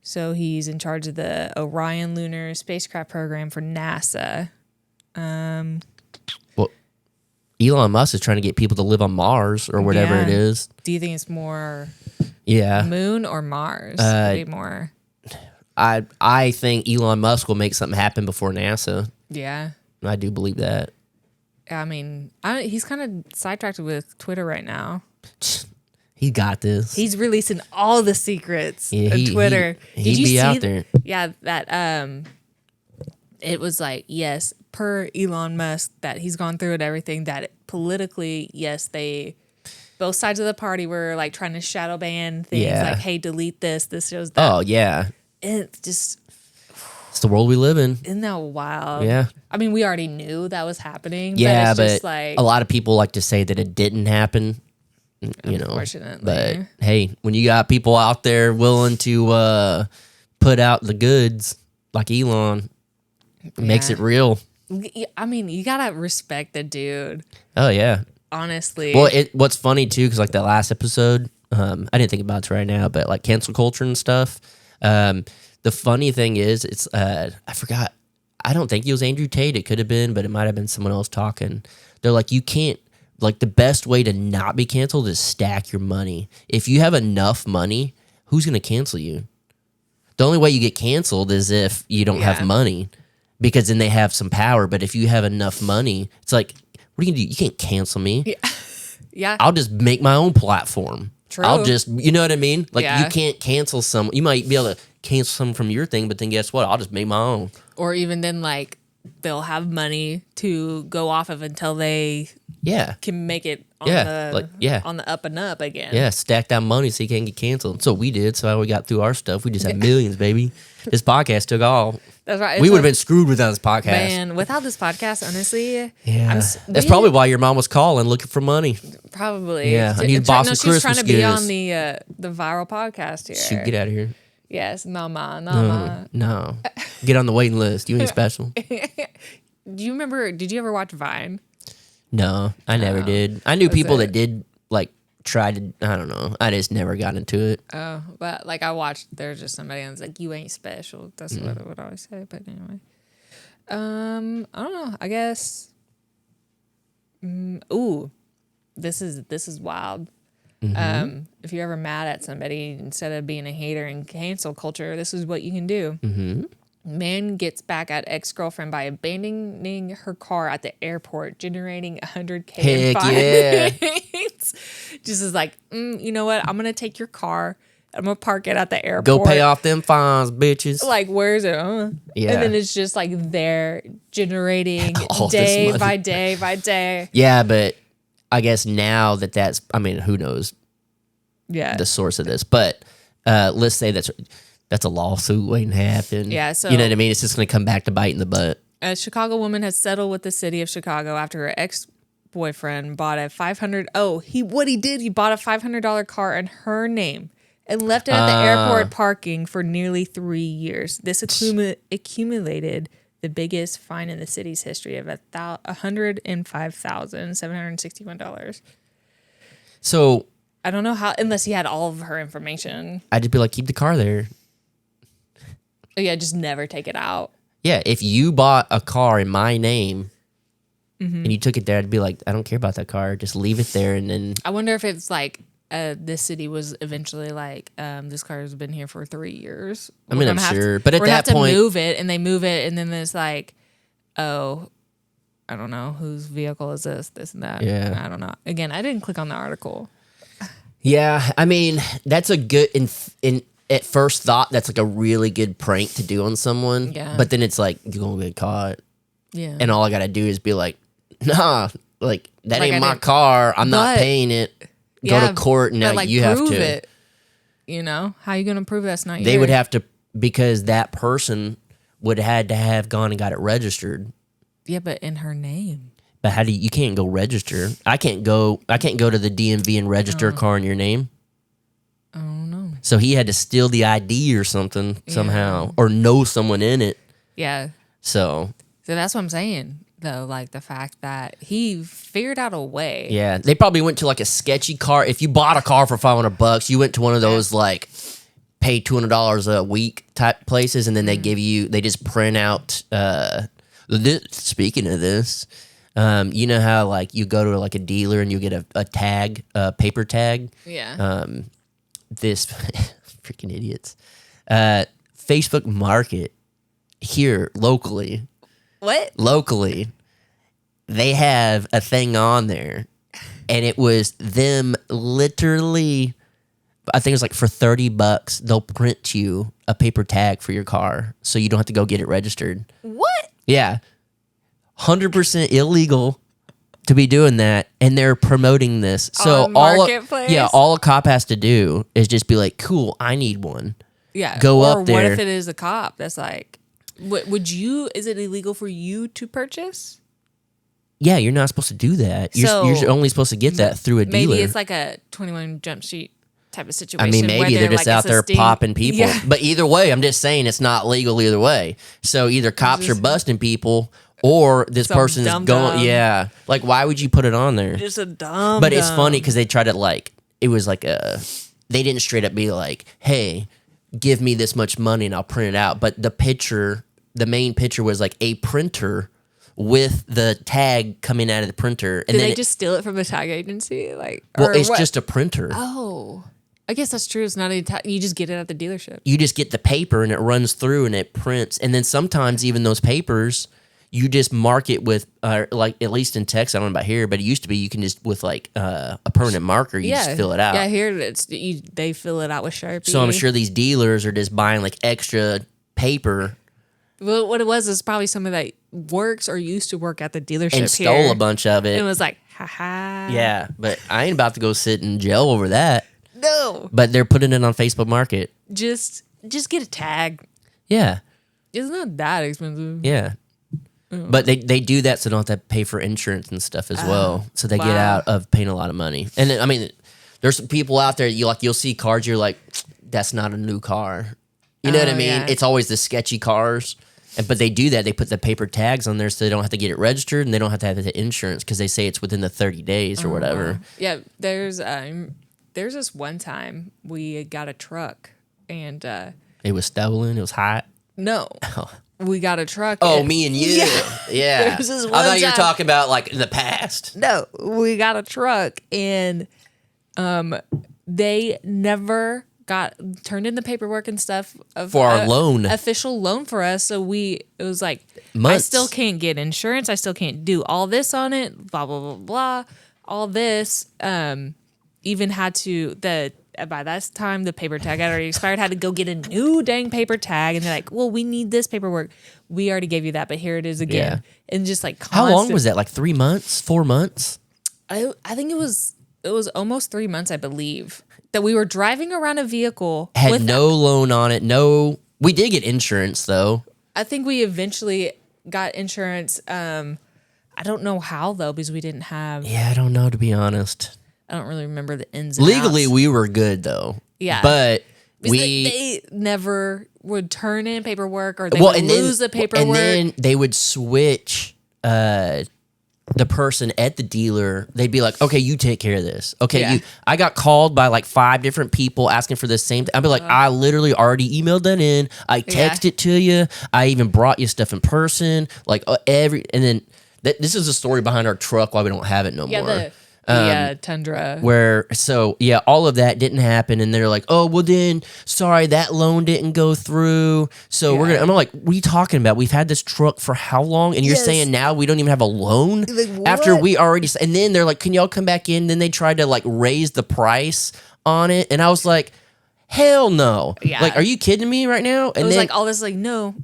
Speaker 1: So he's in charge of the Orion lunar spacecraft program for NASA.
Speaker 2: Well, Elon Musk is trying to get people to live on Mars or whatever it is.
Speaker 1: Do you think it's more moon or Mars? Maybe more.
Speaker 2: I think Elon Musk will make something happen before NASA.
Speaker 1: Yeah.
Speaker 2: I do believe that.
Speaker 1: I mean, he's kind of sidetracked with Twitter right now.
Speaker 2: He got this.
Speaker 1: He's releasing all the secrets of Twitter.
Speaker 2: He'd be out there.
Speaker 1: Yeah, that it was like, yes, per Elon Musk, that he's gone through and everything, that politically, yes, both sides of the party were like trying to shadow ban things,
Speaker 2: Yeah.
Speaker 1: like, hey, delete this shows that.
Speaker 2: Oh yeah,
Speaker 1: It's just,
Speaker 2: it's the world we live in.
Speaker 1: isn't that wild?
Speaker 2: Yeah.
Speaker 1: I mean, we already knew that was happening.
Speaker 2: Yeah,
Speaker 1: but it's just
Speaker 2: but
Speaker 1: like,
Speaker 2: a lot of people like to say that it didn't happen. You know,
Speaker 1: unfortunately.
Speaker 2: but hey, when you got people out there willing to put out the goods like Elon, it makes
Speaker 1: Yeah.
Speaker 2: it real.
Speaker 1: I mean, you gotta respect the dude,
Speaker 2: Oh yeah.
Speaker 1: honestly.
Speaker 2: Well, what's funny too, because like the last episode, I didn't think about it right now, but like cancel culture and stuff. The funny thing is, it's I forgot. I don't think it was Andrew Tate. It could have been, but it might have been someone else talking. They're like, you can't. Like the best way to not be canceled is stack your money. If you have enough money, who's gonna cancel you? The only way you get canceled is if you don't have
Speaker 1: Yeah.
Speaker 2: money, because then they have some power. But if you have enough money, it's like, what are you gonna do? You can't cancel me.
Speaker 1: Yeah.
Speaker 2: I'll just make my own platform.
Speaker 1: True.
Speaker 2: I'll just, you know what I mean? Like
Speaker 1: Yeah.
Speaker 2: you can't cancel some. You might be able to cancel some from your thing, but then guess what? I'll just make my own.
Speaker 1: Or even then, like, they'll have money to go off of until they
Speaker 2: Yeah.
Speaker 1: can make it on
Speaker 2: Yeah,
Speaker 1: on the up and up again.
Speaker 2: Yeah, stack that money so you can't get canceled. So we did. So we got through our stuff. We just had millions, baby. This podcast took all.
Speaker 1: That's right.
Speaker 2: We
Speaker 1: It's
Speaker 2: would have
Speaker 1: like,
Speaker 2: been screwed without this podcast.
Speaker 1: man, without this podcast, honestly,
Speaker 2: Yeah, that's
Speaker 1: we-
Speaker 2: probably why your mom was calling looking for money.
Speaker 1: probably.
Speaker 2: Yeah, I need to buy some
Speaker 1: no, she's trying to
Speaker 2: Christmas
Speaker 1: be on
Speaker 2: gifts.
Speaker 1: the viral podcast here.
Speaker 2: Shoot, get out of here.
Speaker 1: Yes, mama.
Speaker 2: No, get on the waiting list. You ain't special.
Speaker 1: Do you remember? Did you ever watch Vine?
Speaker 2: No, I never did. I knew
Speaker 1: That's
Speaker 2: people
Speaker 1: it.
Speaker 2: that did like try to. I don't know. I just never got into it.
Speaker 1: Oh, but like I watched. There's just somebody and was like, "You ain't special." That's
Speaker 2: Mm.
Speaker 1: what I would always say. But anyway, I don't know. I guess. Ooh, this is wild.
Speaker 2: Mm-hmm.
Speaker 1: If you're ever mad at somebody, instead of being a hater and cancel culture, this is what you can do.
Speaker 2: Mm-hmm.
Speaker 1: Man gets back at ex-girlfriend by abandoning her car at the airport, generating $100K in
Speaker 2: Heck
Speaker 1: fines. Just is like, you know what? I'm gonna take your car. I'm gonna park it at the airport.
Speaker 2: Go pay off them fines, bitches.
Speaker 1: Like, where is it?
Speaker 2: Yeah.
Speaker 1: And then it's just like they're generating
Speaker 2: All this
Speaker 1: day
Speaker 2: money.
Speaker 1: by day by day.
Speaker 2: Yeah, but I guess now that's. I mean, who knows
Speaker 1: Yeah.
Speaker 2: the source of this? But let's say that's a lawsuit waiting to happen.
Speaker 1: Yeah, so-
Speaker 2: you know what I mean. It's just going to come back to bite in the butt.
Speaker 1: A Chicago woman has settled with the city of Chicago after her ex-boyfriend bought a $500. Oh, he bought a $500 car in her name and left it at the airport parking for nearly 3 years. This accumulated the biggest fine in the city's history of $105,761.
Speaker 2: So
Speaker 1: I don't know how, unless he had all of her information.
Speaker 2: I'd just be like, keep the car there.
Speaker 1: Yeah, just never take it out.
Speaker 2: Yeah, if you bought a car in my name
Speaker 1: Mm-hmm.
Speaker 2: and you took it there, I'd be like, I don't care about that car. Just leave it there, and then
Speaker 1: I wonder if it's like this city was eventually like, this car has been here for 3 years.
Speaker 2: I mean,
Speaker 1: We're
Speaker 2: I'm
Speaker 1: gonna have
Speaker 2: sure,
Speaker 1: to-
Speaker 2: but at
Speaker 1: we're gonna
Speaker 2: that
Speaker 1: have
Speaker 2: point-
Speaker 1: to move it, and they move it, and then there's like, oh, I don't know whose vehicle is this and that.
Speaker 2: Yeah.
Speaker 1: I don't know. Again, I didn't click on the article.
Speaker 2: yeah. I mean, that's a good in at first thought. That's like a really good prank to do on someone.
Speaker 1: Yeah.
Speaker 2: But then it's like you're gonna get caught,
Speaker 1: Yeah,
Speaker 2: and all I gotta do is be like, nah, like that
Speaker 1: Like,
Speaker 2: ain't
Speaker 1: I
Speaker 2: my
Speaker 1: didn't-
Speaker 2: car. I'm not
Speaker 1: But-
Speaker 2: paying it. Go
Speaker 1: yeah,
Speaker 2: to court, and now
Speaker 1: but, like,
Speaker 2: you have
Speaker 1: prove
Speaker 2: to.
Speaker 1: it. You know, how you gonna prove that's not
Speaker 2: They
Speaker 1: yours?
Speaker 2: would have to, because that person would have had to have gone and got it registered.
Speaker 1: Yeah, but in her name.
Speaker 2: But how do you can't go register? I can't go to the DMV and register a car in your name.
Speaker 1: I don't know.
Speaker 2: So he had to steal the ID or something somehow, or know someone in it.
Speaker 1: Yeah.
Speaker 2: So
Speaker 1: So that's what I'm saying, though. Like the fact that he figured out a way.
Speaker 2: yeah, they probably went to like a sketchy car. If you bought a car for $500, you went to one of those like pay $200 a week type places, and then they give you, they just print out. Speaking of this, you know how like you go to like a dealer and you get a tag, a paper tag.
Speaker 1: Yeah.
Speaker 2: This freaking idiots. Facebook Market here locally, they have a thing on there, and it was them literally. I think it's like for $30, they'll print you a paper tag for your car, so you don't have to go get it registered.
Speaker 1: What?
Speaker 2: Yeah, 100% illegal to be doing that, and they're promoting this. So
Speaker 1: On Marketplace?
Speaker 2: all a cop has to do is just be like, "Cool, I need one."
Speaker 1: Yeah.
Speaker 2: Go
Speaker 1: or
Speaker 2: up there.
Speaker 1: what if it is a cop that's like, would you, is it illegal for you to purchase?
Speaker 2: Yeah, you're not supposed to do that.
Speaker 1: So,
Speaker 2: You're only supposed to get that through a dealer.
Speaker 1: Maybe it's like a 21 Jump Street type of situation.
Speaker 2: I mean, maybe
Speaker 1: where
Speaker 2: they're just
Speaker 1: like,
Speaker 2: out there
Speaker 1: assisting-
Speaker 2: popping people.
Speaker 1: Yeah.
Speaker 2: But either way, I'm just saying it's not legal either way. So either cops are busting people or this
Speaker 1: Some
Speaker 2: person is
Speaker 1: dum-dum.
Speaker 2: going. Yeah. Like, why would you put it on there?
Speaker 1: Just a dumb.
Speaker 2: But it's funny because they tried to, like, it was like they didn't straight up be like, hey, give me this much money and I'll print it out. But the main picture was like a printer with the tag coming out of the printer. And
Speaker 1: Did
Speaker 2: then
Speaker 1: they just steal it from the tag agency? Like,
Speaker 2: well,
Speaker 1: or
Speaker 2: it's
Speaker 1: what?
Speaker 2: just a printer.
Speaker 1: Oh, I guess that's true. It's not a you just get it at the dealership.
Speaker 2: You just get the paper and it runs through and it prints. And then sometimes even those papers, you just mark it with, like, at least in Texas, I don't know about here, but it used to be you can just, with like a permanent marker, you just fill it out.
Speaker 1: Yeah, here they fill it out with Sharpie.
Speaker 2: So I'm sure these dealers are just buying like extra paper
Speaker 1: Well, what it was is probably somebody that works or used to work at the dealership
Speaker 2: and stole
Speaker 1: here,
Speaker 2: a bunch of it.
Speaker 1: and was like, haha.
Speaker 2: Yeah, but I ain't about to go sit in jail over that.
Speaker 1: No.
Speaker 2: But they're putting it on Facebook Market.
Speaker 1: Just get a tag.
Speaker 2: Yeah,
Speaker 1: It's not that expensive.
Speaker 2: yeah. But they do that so they don't have to pay for insurance and stuff as well. So they get
Speaker 1: wow.
Speaker 2: out of paying a lot of money. And then, I mean, there's some people out there you'll see cars, you're like, that's not a new car. You know what I mean?
Speaker 1: yeah.
Speaker 2: It's always the sketchy cars. But they do that. They put the paper tags on there so they don't have to get it registered and they don't have to have the insurance because they say it's within the 30 days or whatever.
Speaker 1: Yeah, there's this one time we got a truck and
Speaker 2: It was stolen. It was hot.
Speaker 1: no, we got a truck.
Speaker 2: Oh,
Speaker 1: and-
Speaker 2: me and you. Yeah.
Speaker 1: There was this
Speaker 2: I
Speaker 1: one
Speaker 2: thought you were
Speaker 1: time-
Speaker 2: talking about like in the past.
Speaker 1: No, we got a truck and they never got turned in the paperwork and stuff of
Speaker 2: For our loan.
Speaker 1: official loan for us. So it was like, I
Speaker 2: Months.
Speaker 1: still can't get insurance. I still can't do all this on it. Blah blah blah blah. All this. Even had to by that time the paper tag had already expired. Had to go get a new dang paper tag, and they're like, "Well, we need this paperwork. We already gave you that, but here it is again." And just like
Speaker 2: How long
Speaker 1: constant-
Speaker 2: was that? Like 3 months? 4 months?
Speaker 1: I think it was almost 3 months, I believe, that we were driving around a vehicle.
Speaker 2: Had no loan on it. No. We did get insurance though.
Speaker 1: I think we eventually got insurance. I don't know how though, because we didn't have.
Speaker 2: Yeah, I don't know, to be honest.
Speaker 1: I don't really remember the ins and
Speaker 2: Legally,
Speaker 1: outs.
Speaker 2: we were good though.
Speaker 1: Yeah.
Speaker 2: But
Speaker 1: Because
Speaker 2: we.
Speaker 1: they never would turn in paperwork or they
Speaker 2: well,
Speaker 1: would lose the paperwork.
Speaker 2: And then they would switch the person at the dealer. They'd be like, okay, you take care of this. Okay,
Speaker 1: Yeah.
Speaker 2: I got called by like 5 different people asking for the same thing. I'd be like, I literally already emailed that in. I texted it to you. I even brought you stuff in person. Like and then this is the story behind our truck why we don't have it no
Speaker 1: yeah,
Speaker 2: more.
Speaker 1: the Tundra.
Speaker 2: All of that didn't happen, and they're like, "Oh, well then, sorry, that loan didn't go through." So we're gonna. I'm like, "What are you talking about? We've had this truck for how long? And you're
Speaker 1: Yes.
Speaker 2: saying now we don't even have a loan
Speaker 1: Like,
Speaker 2: after
Speaker 1: what?
Speaker 2: we already?" And then they're like, "Can y'all come back in?" Then they tried to like raise the price on it, and I was like, "Hell no!"
Speaker 1: Yeah.
Speaker 2: Like, are you kidding me right now?
Speaker 1: It
Speaker 2: And
Speaker 1: was
Speaker 2: then,
Speaker 1: like all this, like, no,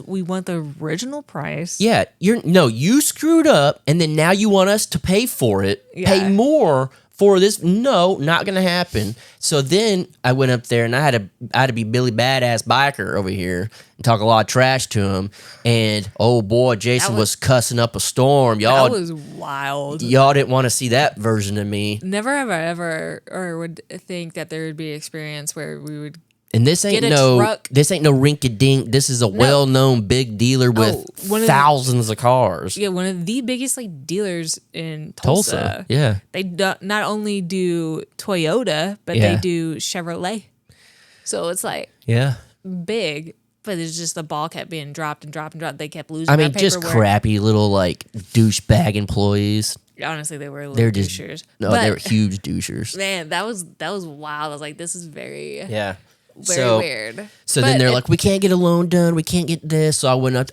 Speaker 1: we want the original price.
Speaker 2: yeah, you screwed up, and then now you want us to pay for it,
Speaker 1: Yeah.
Speaker 2: pay more for this. No, not gonna happen. So then I went up there and I had to be Billy Badass Biker over here and talk a lot of trash to him. And oh boy, Jason was cussing up a storm.
Speaker 1: That
Speaker 2: Y'all
Speaker 1: was wild.
Speaker 2: didn't want to see that version of me.
Speaker 1: Never have I ever or would think that there would be an experience where we would.
Speaker 2: And this ain't
Speaker 1: Get a truck.
Speaker 2: this ain't no rinky dink. This is a well known big dealer with
Speaker 1: one of the-
Speaker 2: thousands of cars.
Speaker 1: Yeah, one of the biggest like dealers in Tulsa.
Speaker 2: Yeah.
Speaker 1: They not only do Toyota, but
Speaker 2: Yeah.
Speaker 1: they do Chevrolet. So it's like
Speaker 2: Yeah.
Speaker 1: big, but it's just the ball kept being dropped and dropped and dropped. They kept losing.
Speaker 2: I mean,
Speaker 1: that
Speaker 2: just
Speaker 1: paperwork.
Speaker 2: crappy little like douchebag employees.
Speaker 1: Honestly, they were little
Speaker 2: They're just
Speaker 1: douchers.
Speaker 2: no,
Speaker 1: But,
Speaker 2: they were huge douchers.
Speaker 1: man, that was wild. I was like, this is very
Speaker 2: Yeah.
Speaker 1: very weird.
Speaker 2: So
Speaker 1: But
Speaker 2: then they're
Speaker 1: it-
Speaker 2: like, we can't get a loan done. We can't get this. So I went up.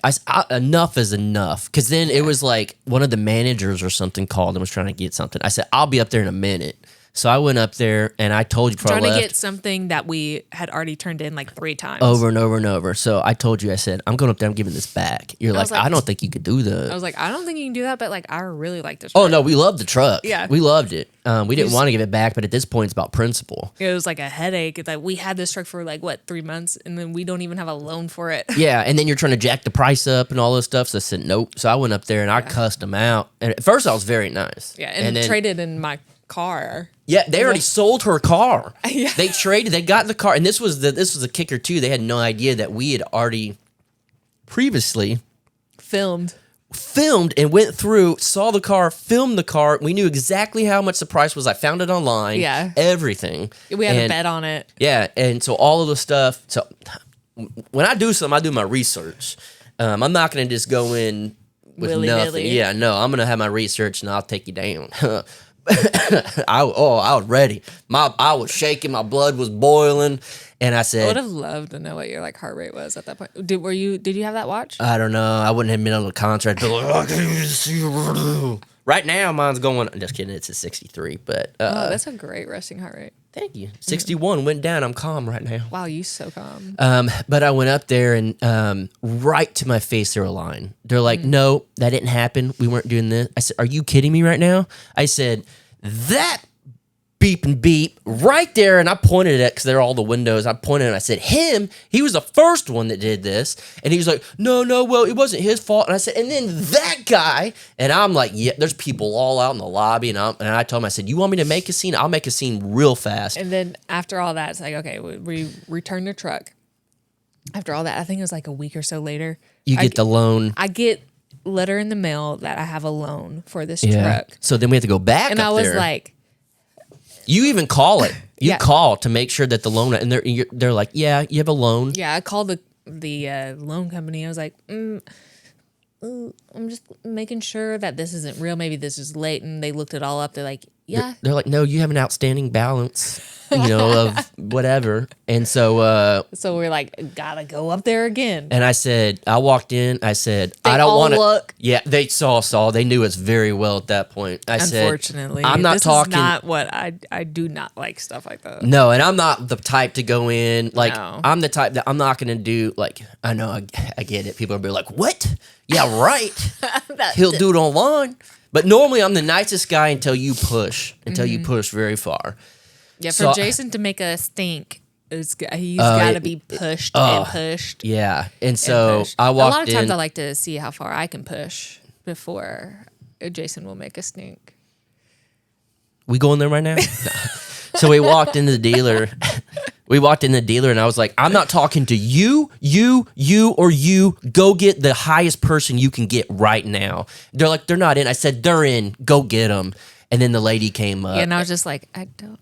Speaker 2: Enough is enough. Because then it was like one of the managers or something called and was trying to get something. I said, I'll be up there in a minute. So I went up there and I told you before I
Speaker 1: Trying to
Speaker 2: left.
Speaker 1: get something that we had already turned in like 3 times.
Speaker 2: Over and over and over. So I told you, I said, I'm going up there, I'm giving this back. You're like,
Speaker 1: was like-
Speaker 2: I don't think you could do that.
Speaker 1: I was like, I don't think you can do that, but like, I really like this.
Speaker 2: Oh,
Speaker 1: truck.
Speaker 2: no, we loved the truck.
Speaker 1: Yeah.
Speaker 2: We loved it. We didn't want to give it back, but at this point, it's about principle.
Speaker 1: It was like a headache. It's like we had this truck for like, what, 3 months, and then we don't even have a loan for it.
Speaker 2: Yeah, and then you're trying to jack the price up and all this stuff. So I said, nope. So I went up there and I cussed them out. And at first, I was very nice.
Speaker 1: Yeah, and
Speaker 2: then,
Speaker 1: traded in my car.
Speaker 2: Yeah, they already sold her car.
Speaker 1: Yeah.
Speaker 2: They traded. They got the car, and this was the kicker too. They had no idea that we had already previously
Speaker 1: Filmed.
Speaker 2: and went through, saw the car, filmed the car. We knew exactly how much the price was. I found it online.
Speaker 1: Yeah.
Speaker 2: Everything.
Speaker 1: We had a
Speaker 2: And-
Speaker 1: bet on it.
Speaker 2: Yeah, and so all of the stuff. So when I do something, I do my research. I'm not going to just go in with
Speaker 1: Willy-nilly.
Speaker 2: nothing. Yeah, no, I'm going to have my research and I'll take you down. I was ready. I was shaking. My blood was boiling, and I
Speaker 1: I would
Speaker 2: said,
Speaker 1: have loved to know what your like heart rate was at that point. Did you have that watch?
Speaker 2: I don't know. I wouldn't have been on the contract. But like, I can't even see you. Right now, mine's going. I'm just kidding. It's a 63, but
Speaker 1: Oh, that's a great resting heart rate.
Speaker 2: thank you. 61 went down. I'm calm right now.
Speaker 1: Wow, you so calm.
Speaker 2: But I went up there and right to my face, they were lying. They're like, no, that didn't happen. We weren't doing this. I said, are you kidding me right now? I said, that beep and beep right there. And I pointed at it because they're all the windows. I pointed and I said, he was the first one that did this. And he was like, no, well, it wasn't his fault. And I said, and then that guy. And I'm like, yeah, there's people all out in the lobby. And I told him, I said, you want me to make a scene? I'll make a scene real fast.
Speaker 1: And then after all that, it's like, okay, we returned the truck. After all that, I think it was like a week or so later.
Speaker 2: You get the loan.
Speaker 1: I get letter in the mail that I have a loan for this
Speaker 2: Yeah.
Speaker 1: truck.
Speaker 2: So then we have to go back
Speaker 1: And
Speaker 2: up
Speaker 1: I was
Speaker 2: there.
Speaker 1: like,
Speaker 2: You even call it. You
Speaker 1: Yeah.
Speaker 2: call to make sure that the loan, and they're like, yeah, you have a loan.
Speaker 1: yeah, I called the loan company. I was like, I'm just making sure that this isn't real. Maybe this is late. And they looked it all up. They're like, yeah.
Speaker 2: They're like, no, you have an outstanding balance, of whatever. And so,
Speaker 1: So we're like, gotta go up there again.
Speaker 2: and I said, I walked in. I said,
Speaker 1: They
Speaker 2: I don't
Speaker 1: all
Speaker 2: want to.
Speaker 1: look.
Speaker 2: Yeah, they saw. They knew us very well at that point. I said,
Speaker 1: Unfortunately,
Speaker 2: I'm not
Speaker 1: this
Speaker 2: talking.
Speaker 1: Is not what I do not like stuff like that.
Speaker 2: No, and I'm not the type to go in like
Speaker 1: No.
Speaker 2: I'm the type that I'm not going to do like I know I get it. People will be like, "What? Yeah, right." He'll do it online. But normally I'm the nicest guy until you push very far.
Speaker 1: Yeah, for
Speaker 2: So-
Speaker 1: Jason to make a stink, he's got to be pushed and pushed.
Speaker 2: Yeah, and
Speaker 1: and
Speaker 2: so
Speaker 1: pushed.
Speaker 2: I
Speaker 1: A
Speaker 2: walked
Speaker 1: lot of times
Speaker 2: in.
Speaker 1: I like to see how far I can push before Jason will make a stink.
Speaker 2: We going there right now? No. So we walked into the dealer. And I was like, I'm not talking to you, or you. Go get the highest person you can get right now. They're like, they're not in. I said, they're in. Go get them. And then the lady came up.
Speaker 1: And I was just like, I don't.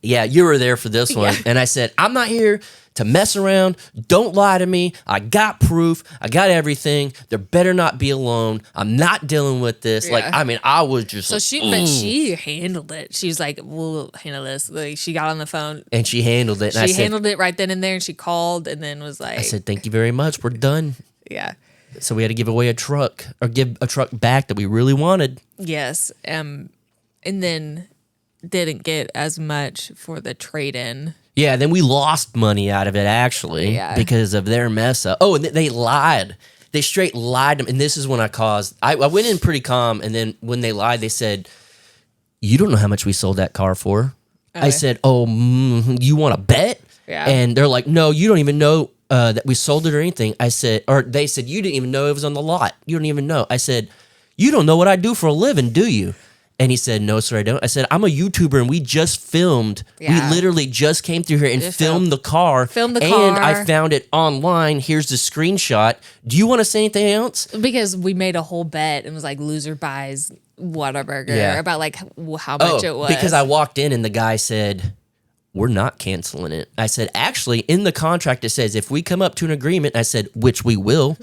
Speaker 2: Yeah, you were there for this one.
Speaker 1: Yeah.
Speaker 2: And I said, I'm not here to mess around. Don't lie to me. I got proof. I got everything. There better not be a loan. I'm not dealing with this.
Speaker 1: Yeah.
Speaker 2: I was just
Speaker 1: So
Speaker 2: like,
Speaker 1: but she handled it. She's like, we'll handle this. Like she got on the phone.
Speaker 2: and she handled it. And I
Speaker 1: She
Speaker 2: said,
Speaker 1: handled it right then and there, and she called and then was like,
Speaker 2: I said, thank you very much. We're done.
Speaker 1: yeah.
Speaker 2: So we had to give away a truck or give a truck back that we really wanted.
Speaker 1: Yes. And then didn't get as much for the trade in.
Speaker 2: Yeah, then we lost money out of it actually
Speaker 1: Yeah.
Speaker 2: because of their mess up. Oh, and they lied. They straight lied to me. And this is when I went in pretty calm. And then when they lied, they said, you don't know how much we sold that car for. I said, you want to bet?
Speaker 1: Yeah.
Speaker 2: And they're like, no, you don't even know that we sold it or anything. I said, or they said, you didn't even know it was on the lot. You don't even know. I said, you don't know what I do for a living, do you? And he said, no, sir, I don't. I said, I'm a YouTuber and we just filmed.
Speaker 1: Yeah.
Speaker 2: We literally just came through here and
Speaker 1: Just
Speaker 2: filmed the car.
Speaker 1: Filmed the
Speaker 2: And
Speaker 1: car.
Speaker 2: I found it online. Here's the screenshot. Do you want to say anything else?
Speaker 1: Because we made a whole bet and was like loser buys Whataburger
Speaker 2: Yeah.
Speaker 1: about like how much it was.
Speaker 2: Because I walked in and the guy said, we're not canceling it. I said, actually, in the contract, it says if we come up to an agreement, I said, which we will.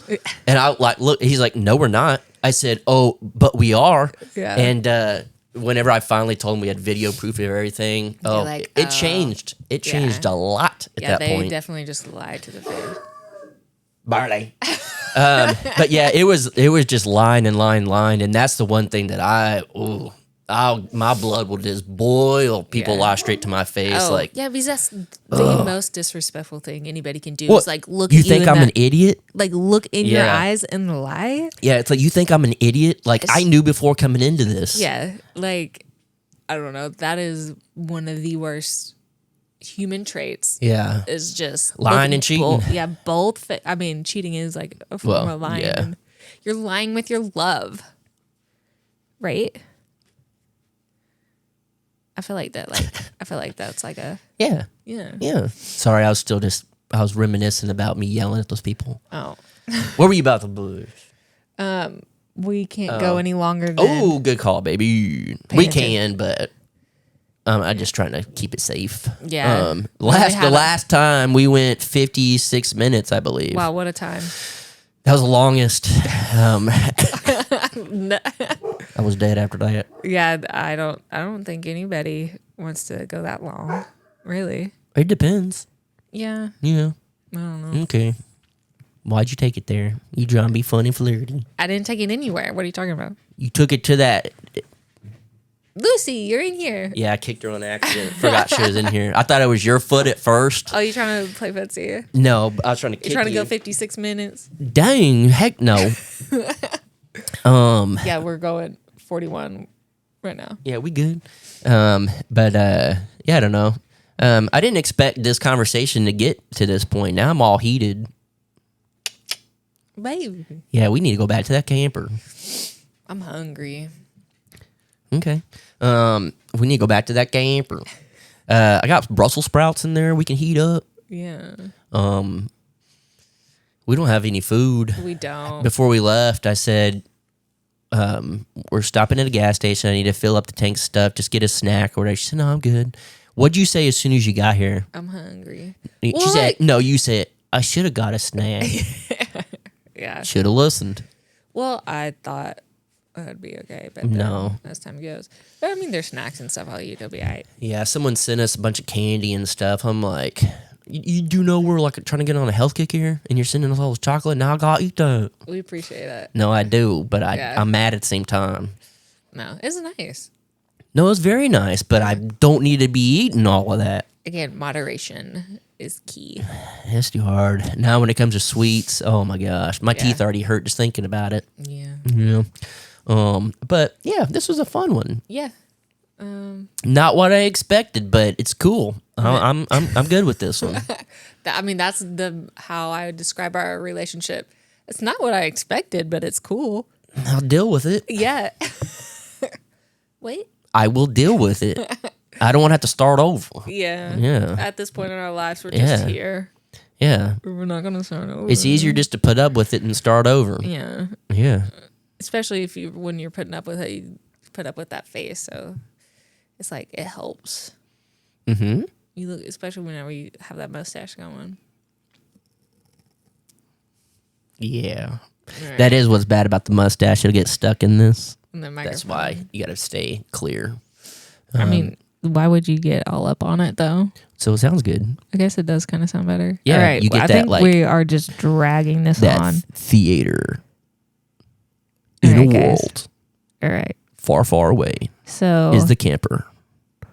Speaker 2: And I like, look, he's like, no, we're not. I said, oh, but we are.
Speaker 1: Yeah.
Speaker 2: And whenever I finally told him we had video proof of everything,
Speaker 1: like,
Speaker 2: it
Speaker 1: oh,
Speaker 2: changed. It changed a lot at
Speaker 1: yeah,
Speaker 2: that
Speaker 1: they
Speaker 2: point.
Speaker 1: definitely just lied to the face.
Speaker 2: Barley. But yeah, it was just line, and that's the one thing that my blood will just boil. People lie straight to my face. Like,
Speaker 1: yeah, because that's the most disrespectful thing anybody can do.
Speaker 2: Well,
Speaker 1: is like look.
Speaker 2: you
Speaker 1: at
Speaker 2: think
Speaker 1: in
Speaker 2: I'm
Speaker 1: that,
Speaker 2: an idiot?
Speaker 1: Like look in your
Speaker 2: Yeah.
Speaker 1: eyes and lie.
Speaker 2: Yeah, it's like you think I'm an idiot. Like I knew before coming into this.
Speaker 1: Yeah, like I don't know. That is one of the worst human traits.
Speaker 2: Yeah.
Speaker 1: Is just
Speaker 2: Lying and cheating.
Speaker 1: Yeah, both. I mean, cheating is like a form of lying.
Speaker 2: Yeah.
Speaker 1: And you're lying with your love, right? I feel like that. I feel like that's like a
Speaker 2: Yeah.
Speaker 1: yeah.
Speaker 2: Yeah. Sorry, I was reminiscing about me yelling at those people.
Speaker 1: Oh,
Speaker 2: What were you about to do?
Speaker 1: we can't go any longer. Than
Speaker 2: Oh, good call, baby.
Speaker 1: Paying
Speaker 2: We
Speaker 1: attention.
Speaker 2: can, but I'm just trying to keep it safe.
Speaker 1: Yeah.
Speaker 2: The
Speaker 1: haven't.
Speaker 2: last time we went 56 minutes, I believe.
Speaker 1: Wow, what a time!
Speaker 2: That was the longest. I was dead after that.
Speaker 1: Yeah, I don't think anybody wants to go that long. Really?
Speaker 2: It depends.
Speaker 1: Yeah.
Speaker 2: Yeah.
Speaker 1: I don't know.
Speaker 2: Okay. Why'd you take it there? You trying to be funny and flirty.
Speaker 1: I didn't take it anywhere. What are you talking about?
Speaker 2: You took it to that.
Speaker 1: Lucy, you're in here.
Speaker 2: Yeah, I kicked her on accident. Forgot she was in here. I thought it was your foot at first.
Speaker 1: Oh, you trying to play footsie?
Speaker 2: No, I was trying to kick
Speaker 1: You're trying to
Speaker 2: you.
Speaker 1: go 56 minutes?
Speaker 2: Dang, heck no.
Speaker 1: Yeah, we're going 41 right now.
Speaker 2: Yeah, we good. But yeah, I don't know. I didn't expect this conversation to get to this point. Now I'm all heated.
Speaker 1: Baby,
Speaker 2: Yeah, we need to go back to that camper.
Speaker 1: I'm hungry.
Speaker 2: Okay. We need to go back to that camper. I got Brussels sprouts in there we can heat up.
Speaker 1: Yeah,
Speaker 2: We don't have any food.
Speaker 1: we don't.
Speaker 2: Before we left, I said, we're stopping at a gas station. I need to fill up the tank stuff. Just get a snack or whatever. She said, no, I'm good. What'd you say as soon as you got here?
Speaker 1: I'm hungry.
Speaker 2: She
Speaker 1: Well,
Speaker 2: said,
Speaker 1: like-
Speaker 2: no, you said, I should have got a snack.
Speaker 1: Yeah.
Speaker 2: Should have listened.
Speaker 1: Well, I thought that'd be okay, but
Speaker 2: No.
Speaker 1: as time goes. But I mean, there's snacks and stuff I'll eat. It'll be all right.
Speaker 2: Yeah, someone sent us a bunch of candy and stuff. I'm like, you do know we're like trying to get on a health kick here, and you're sending us all this chocolate. Now I gotta eat that.
Speaker 1: We appreciate that.
Speaker 2: No, I do, but
Speaker 1: Yeah.
Speaker 2: I'm mad at the same time.
Speaker 1: No, it's nice.
Speaker 2: No, it's very nice, but I don't need to be eating all of that.
Speaker 1: Again, moderation is key.
Speaker 2: It's too hard. Now when it comes to sweets, oh my gosh, my teeth already hurt just thinking about it.
Speaker 1: Yeah.
Speaker 2: Yeah. But yeah, this was a fun one.
Speaker 1: Yeah.
Speaker 2: Not what I expected, but it's cool. I'm good with this one.
Speaker 1: I mean, that's how I would describe our relationship. It's not what I expected, but it's cool.
Speaker 2: I'll deal with it.
Speaker 1: Yeah. Wait.
Speaker 2: I will deal with it. I don't want to have to start over.
Speaker 1: Yeah.
Speaker 2: Yeah.
Speaker 1: At this point in our lives, we're just
Speaker 2: Yeah.
Speaker 1: here.
Speaker 2: Yeah.
Speaker 1: We're not gonna start over.
Speaker 2: It's easier just to put up with it and start over.
Speaker 1: Yeah.
Speaker 2: Yeah.
Speaker 1: Especially when you're putting up with it, you put up with that face. So it's like it helps.
Speaker 2: Mm-hmm.
Speaker 1: You look, especially whenever you have that mustache going.
Speaker 2: Yeah.
Speaker 1: Right.
Speaker 2: That is what's bad about the mustache. It'll get stuck in this.
Speaker 1: And the
Speaker 2: That's
Speaker 1: microphone.
Speaker 2: why you got to stay clear.
Speaker 1: I mean, why would you get all up on it though?
Speaker 2: So it sounds good.
Speaker 1: I guess it does kind of sound better.
Speaker 2: Yeah,
Speaker 1: All right.
Speaker 2: you get
Speaker 1: I
Speaker 2: that,
Speaker 1: think
Speaker 2: like-
Speaker 1: we are just dragging this
Speaker 2: That
Speaker 1: on.
Speaker 2: theater in
Speaker 1: Alright,
Speaker 2: a
Speaker 1: guys.
Speaker 2: world
Speaker 1: All right.
Speaker 2: far, far away
Speaker 1: So
Speaker 2: is the camper.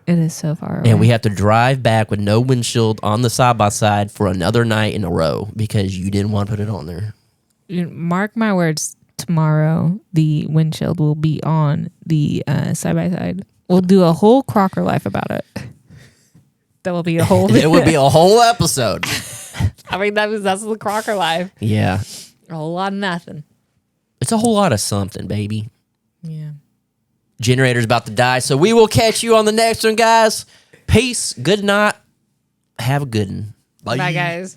Speaker 1: it is so far away.
Speaker 2: And we have to drive back with no windshield on the side-by-side for another night in a row because you didn't want to put it on there.
Speaker 1: Mark my words. Tomorrow, the windshield will be on the side by side. We'll do a whole Crocker life about it. That will be a whole.
Speaker 2: It would be a whole episode.
Speaker 1: I mean, that's the Crocker life.
Speaker 2: Yeah.
Speaker 1: A whole lot of nothing.
Speaker 2: It's a whole lot of something, baby.
Speaker 1: Yeah.
Speaker 2: Generator's about to die, so we will catch you on the next one, guys. Peace. Good night. Have a good one.
Speaker 1: Bye guys.